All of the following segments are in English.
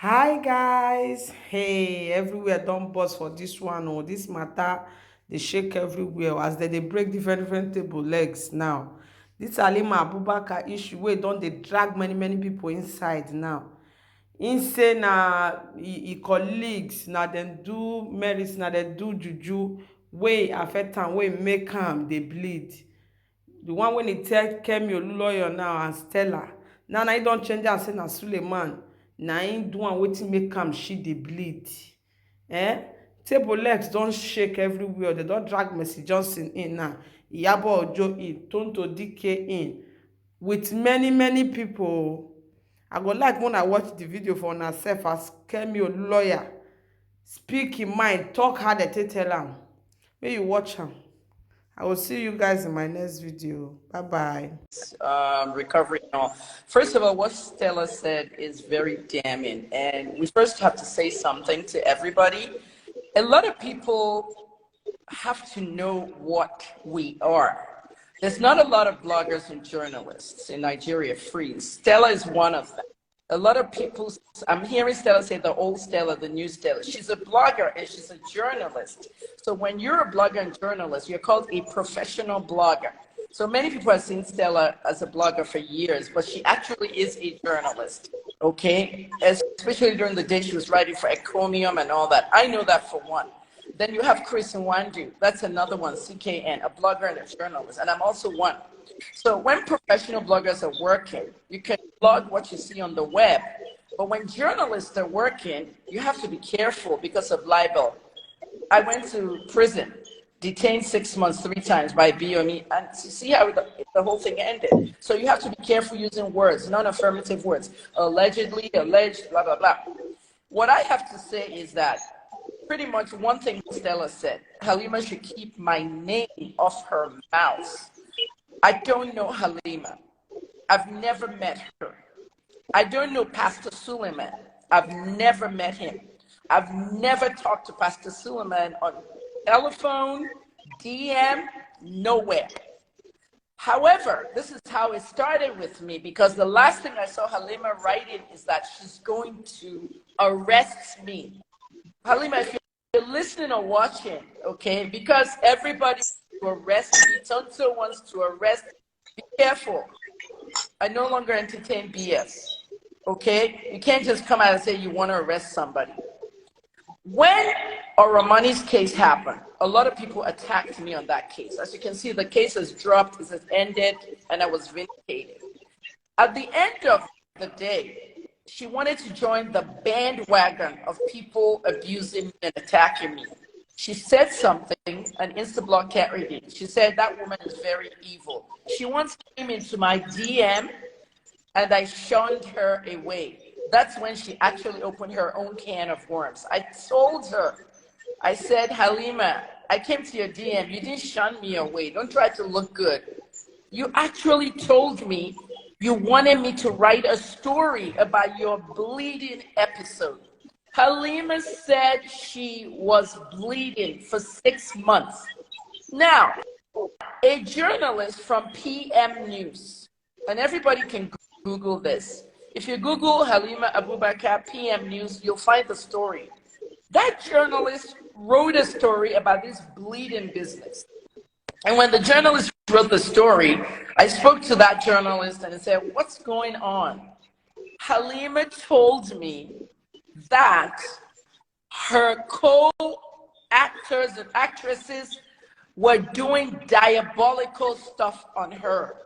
Hi guys, hey, everywhere don't bust for this one or this matter. They shake everywhere as they break different table legs now. This allima abubaka issue wey don dey drag many people inside now. Im say na colleagues na dem do merit, na dem do juju wey affect am, wey make am dey bleed. The one wey e tell Kemi Olunloyo now and Stella, now e don change am say na Suleiman na im do am, wetin make am she dey bleed. eh Table legs don shake everywhere. They don drag Mercy Johnson in now, Iyabo Ojo in, Tonto dikeh in, with many people. I go like when I watch the video for una sef, as Kemi Olunloyo speak im mind, talk how dem take tell am. Make you watch am. I will see you guys in my next video. Bye bye. Recovery and all. First of all, what Stella said is very damning. And we first have to say something to everybody. A lot of people have to know what we are. There's not a lot of bloggers and journalists in Nigeria free. Stella is one of them. A lot of people, I'm hearing Stella say the old Stella, the new Stella. She's a blogger and she's a journalist. So when you're a blogger and journalist, you're called a professional blogger. So many people have seen Stella as a blogger for years, but she actually is a journalist, okay? Especially during the day she was writing for Ecomium and all that. I know that for one. Then you have Chris Nwandu. That's another one, CKN, a blogger and a journalist. And I'm also one. So when professional bloggers are working, you can blog what you see on the web. But when journalists are working, you have to be careful because of libel. I went to prison, detained 6 months, 3 times by BOME, and you see how the whole thing ended. So you have to be careful using words, non-affirmative words. Allegedly, alleged, blah, blah, blah. What I have to say is that pretty much one thing Stella said, Halima should keep my name off her mouth. I don't know Halima. I've never met her. I don't know Pastor Suleiman. I've never met him. I've never talked to Pastor Suleiman on telephone, DM, nowhere. However, this is how it started with me, because the last thing I saw Halima writing is that she's going to arrest me. Halima, if you're listening or watching, okay, because everybody wants to arrest me, Tonto wants to arrest me, be careful. I no longer entertain BS, okay? You can't just come out and say you want to arrest somebody. When Oramani's case happened, a lot of people attacked me on that case. As you can see, the case has dropped, it has ended, and I was vindicated. At the end of the day, she wanted to join the bandwagon of people abusing me and attacking me. She said something, and Instablog can't read it. She said that woman is very evil. She once came into my DM, and I shunned her away. That's when she actually opened her own can of worms. I told her, I said, Halima, I came to your DM. You didn't shun me away. Don't try to look good. You actually told me you wanted me to write a story about your bleeding episode. Halima said she was bleeding for 6 months. Now, a journalist from PM News, and everybody can Google this. If you Google Halima Abubaka PM News, you'll find the story. That journalist wrote a story about this bleeding business. And when the journalist wrote the story, I spoke to that journalist and I said, what's going on? Halima told me that her co-actors and actresses were doing diabolical stuff on her.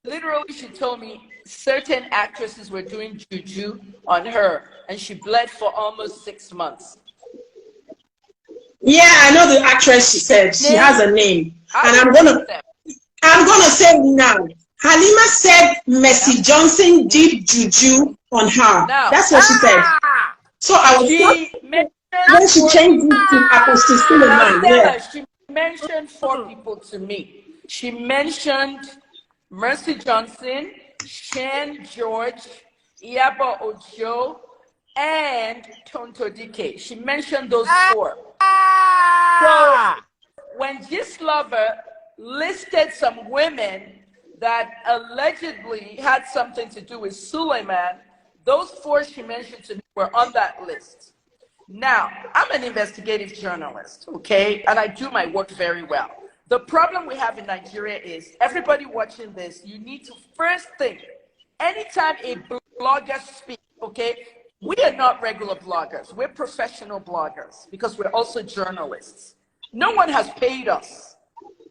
Literally, she told me certain actresses were doing juju on her, and she bled for almost 6 months. Yeah, I know the actress. She said she has a name, and I'm gonna say it now. Halima said Mercy Johnson did juju on her. That's what she said. So I was when she changed it to Apostle Suleiman. Yeah. She mentioned 4 people to me. She mentioned Mercy Johnson, Shan George, Iyabo Ojo, and Tonto dikeh. She mentioned those 4. So when Lover listed some women that allegedly had something to do with Suleiman, Those 4 she mentioned to me were on that list. Now, I'm an investigative journalist, okay? And I do my work very well. The problem we have in Nigeria is everybody watching this, you need to first think, anytime a blogger speaks, okay, we are not regular bloggers. We're professional bloggers because we're also journalists. No one has paid us.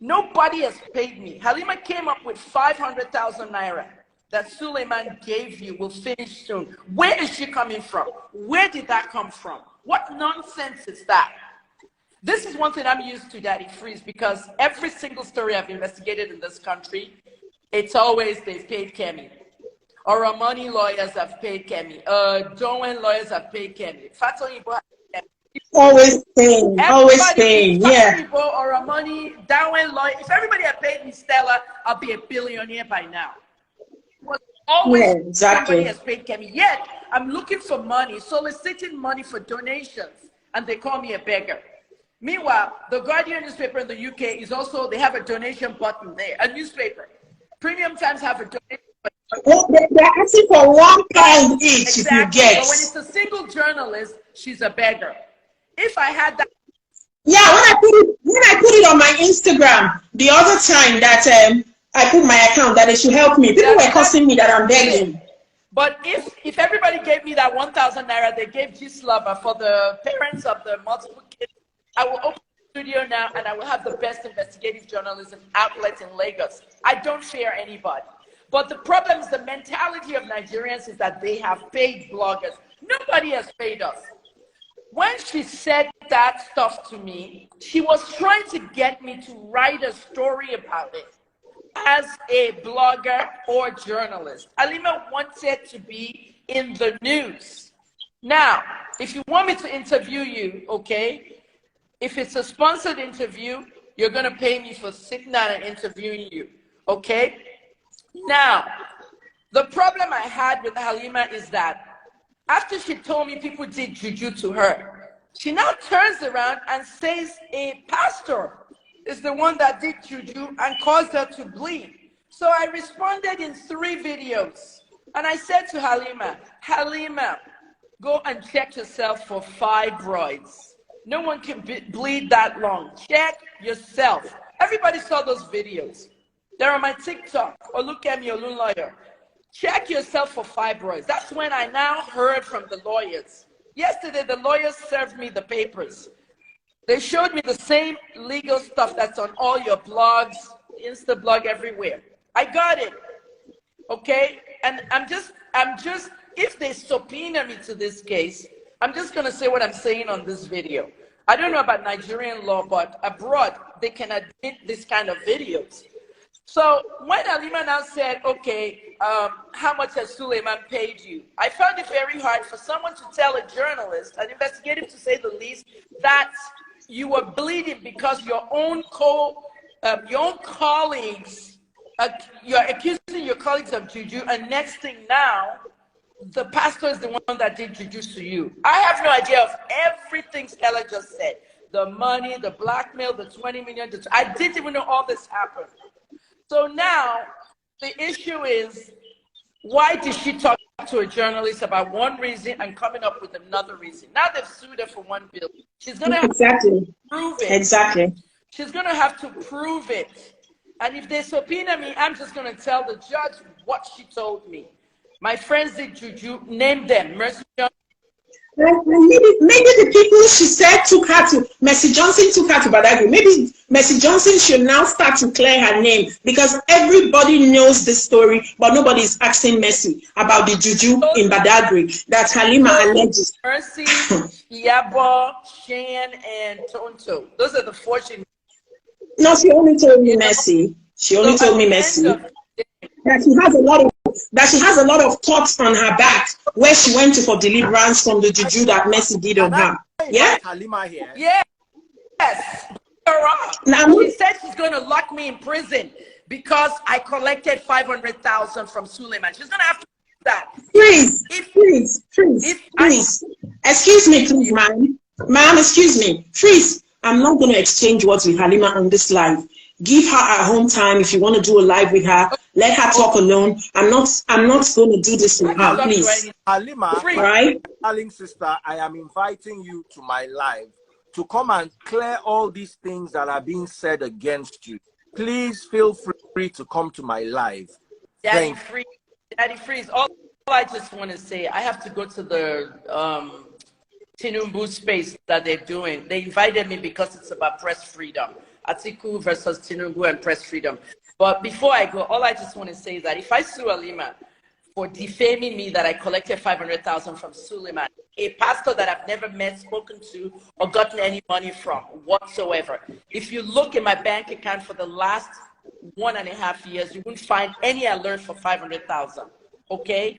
Nobody has paid me. Halima came up with 500,000 naira that Suleiman gave you, will finish soon. Where is she coming from? Where did that come from? What nonsense is that? This is one thing I'm used to, Daddy Freeze, because every single story I've investigated in this country, it's always they've paid Kemi. Or our money lawyers have paid Kemi. Dowen lawyers have paid Kemi. Fato Ibo has paid Kemi. Always paying, yeah. Or our money, Dowen lawyer. If everybody had paid me, Stella, I'll be a billionaire by now. Always, yeah, exactly. Somebody has paid Kemi. Yet, I'm looking for money, soliciting money for donations, and they call me a beggar. Meanwhile, the Guardian newspaper in the UK is also, they have a donation button there, a newspaper. Premium Times have a donation button. They're asking for £1 each, exactly. If you get. But when it's a single journalist, she's a beggar. If I had that. Yeah, when I put it on my Instagram the other time that I put my account that they should help me, people were cursing me that I'm begging. But if everybody gave me that 1,000 naira they gave Gislava for the parents of the multiple kids, I will open the studio now and I will have the best investigative journalism outlet in Lagos. I don't fear anybody. But the problem is the mentality of Nigerians is that they have paid bloggers. Nobody has paid us. When she said that stuff to me, she was trying to get me to write a story about it as a blogger or journalist. Allima wanted to be in the news. Now, if you want me to interview you, okay, if it's a sponsored interview, you're going to pay me for sitting down and interviewing you, okay? Now, the problem I had with Halima is that after she told me people did juju to her, she now turns around and says a pastor is the one that did juju and caused her to bleed. So I responded in 3 videos. And I said to Halima, go and check yourself for fibroids. No one can bleed that long. Check yourself. Everybody saw those videos. They're on my TikTok. Or look at me, Olun lawyer. Check yourself for fibroids. That's when I now heard from the lawyers. Yesterday, the lawyers served me the papers. They showed me the same legal stuff that's on all your blogs, Instablog, everywhere. I got it, okay? And I'm just, if they subpoena me to this case, I'm just gonna say what I'm saying on this video. I don't know about Nigerian law, but abroad, they can admit this kind of videos. So when Halima now said, okay, how much has Suleiman paid you? I found it very hard for someone to tell a journalist, an investigative to say the least, that you were bleeding because your own colleagues, you're accusing your colleagues of juju, and next thing now, the pastor is the one that did juju to you. I have no idea of everything Stella just said. The money, the blackmail, the 20 million, I didn't even know all this happened. So now, the issue is, why did she talk to a journalist about one reason and coming up with another reason? Now they've sued her for $1 billion. She's going to have to prove it. Exactly. She's going to have to prove it. And if they subpoena me, I'm just going to tell the judge what she told me. My friends did juju, name them. Mercy Johnson. Maybe the people she said took her to, Mercy Johnson took her to Badagry. Maybe Mercy Johnson should now start to clear her name, because everybody knows the story, but nobody is asking Mercy about the juju in Badagry that Halima alleges. Mercy, Iyabo, Shan, and Tonto. Those are the 4 she... No, she only told me Mercy. She only told me Mercy. That she has a lot of thoughts on her back where she went to for deliverance from the juju that Mercy did on her. Yeah? Halima here. Yes. Now, she said she's going to lock me in prison because I collected 500,000 from Suleiman. She's going to have to do that. Please. Excuse me, please, ma'am. Ma'am, excuse me. Please, I'm not going to exchange words with Halima on this live. Give her her home time. If you want to do a live with her, let her talk alone. I'm not going to do this with her, please. Allima, right? Darling sister, I am inviting you to my live to come and clear all these things that are being said against you. Please feel free to come to my live. Daddy Freeze, all I just want to say, I have to go to the Tinubu space that they're doing. They invited me because it's about press freedom. Atiku versus Tinubu and press freedom. But before I go, all I just want to say is that if I sue Allima for defaming me that I collected 500,000 from Suleiman, a pastor that I've never met, spoken to, or gotten any money from whatsoever. If you look in my bank account for the last 1.5 years, you won't find any alert for 500,000. Okay?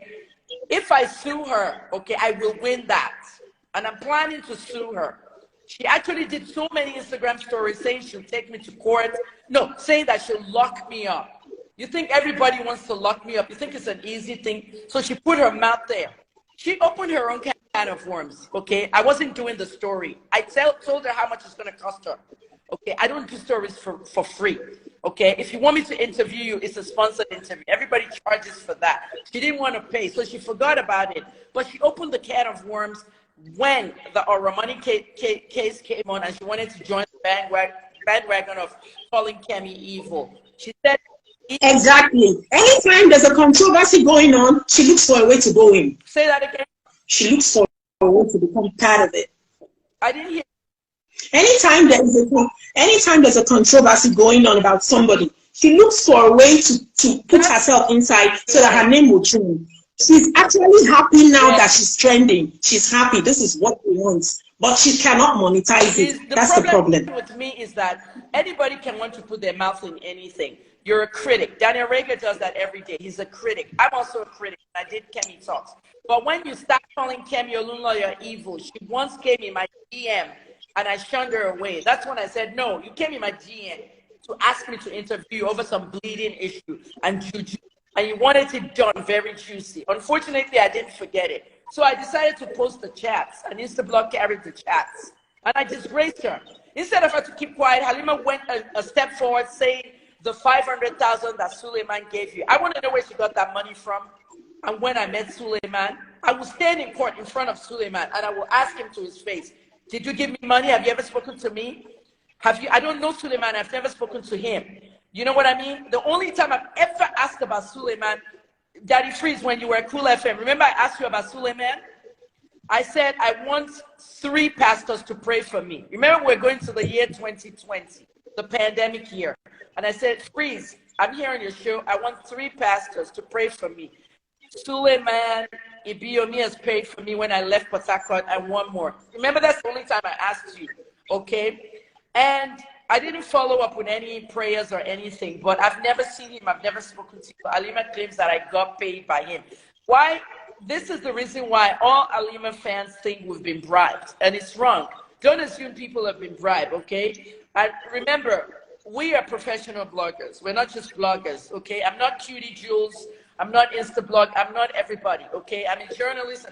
If I sue her, okay, I will win that. And I'm planning to sue her. She actually did so many Instagram stories saying she'll take me to court. No, saying that she'll lock me up. You think everybody wants to lock me up? You think it's an easy thing? So she put her mouth there. She opened her own can of worms, okay? I wasn't doing the story. I told her how much it's going to cost her. Okay, I don't do stories for free. Okay, if you want me to interview you, it's a sponsored interview. Everybody charges for that. She didn't want to pay, so she forgot about it. But she opened the can of worms when the Oramani case came on, and she wanted to join the bandwagon of calling Kemi evil. She said, exactly. Anytime there's a controversy going on, she looks for a way to go in. Say that again. She looks for a way to become part of it. I didn't hear. Anytime there's a controversy going on about somebody, she looks for a way to put herself inside so that her name will trend. She's actually happy now that she's trending. She's happy. This is what she wants. But she cannot monetize it. That's the problem. With me is that anybody can want to put their mouth in anything. You're a critic. Daniel Rager does that every day. He's a critic. I'm also a critic. I did Kemi Talks. But when you start calling Kemi Olunloyo evil, she once gave me my DM and I shunned her away. That's when I said, no, you came in my DM to ask me to interview you over some bleeding issue and juju. And you wanted it done very juicy. Unfortunately, I didn't forget it. So I decided to post the chats, and Instablog carried the chats. And I disgraced her. Instead of her to keep quiet, Halima went a step forward saying the 500,000 that Suleiman gave you. I want to know where she got that money from. And when I met Suleiman, I will stand in court in front of Suleiman and I will ask him to his face, did you give me money? Have you ever spoken to me? I don't know Suleiman. I've never spoken to him. You know what I mean? The only time I've ever asked about Suleiman, Daddy Freeze, when you were at Cool FM, remember I asked you about Suleiman? I said, I want 3 pastors to pray for me. Remember, we're going to the year 2020, the pandemic year. And I said, Freeze, I'm here on your show. I want 3 pastors to pray for me. Suleiman Ibiyomi has prayed for me when I left Port Harcourt, and 1 more. Remember, that's the only time I asked you, okay? And I didn't follow up with any prayers or anything, but I've never seen him. I've never spoken to him. Allima claims that I got paid by him. Why? This is the reason why all Allima fans think we've been bribed, and it's wrong. Don't assume people have been bribed, okay? And remember, we are professional bloggers. We're not just bloggers, okay? I'm not Cutie Jules. I'm not Instablog. I'm not everybody, okay? I'm a journalist. And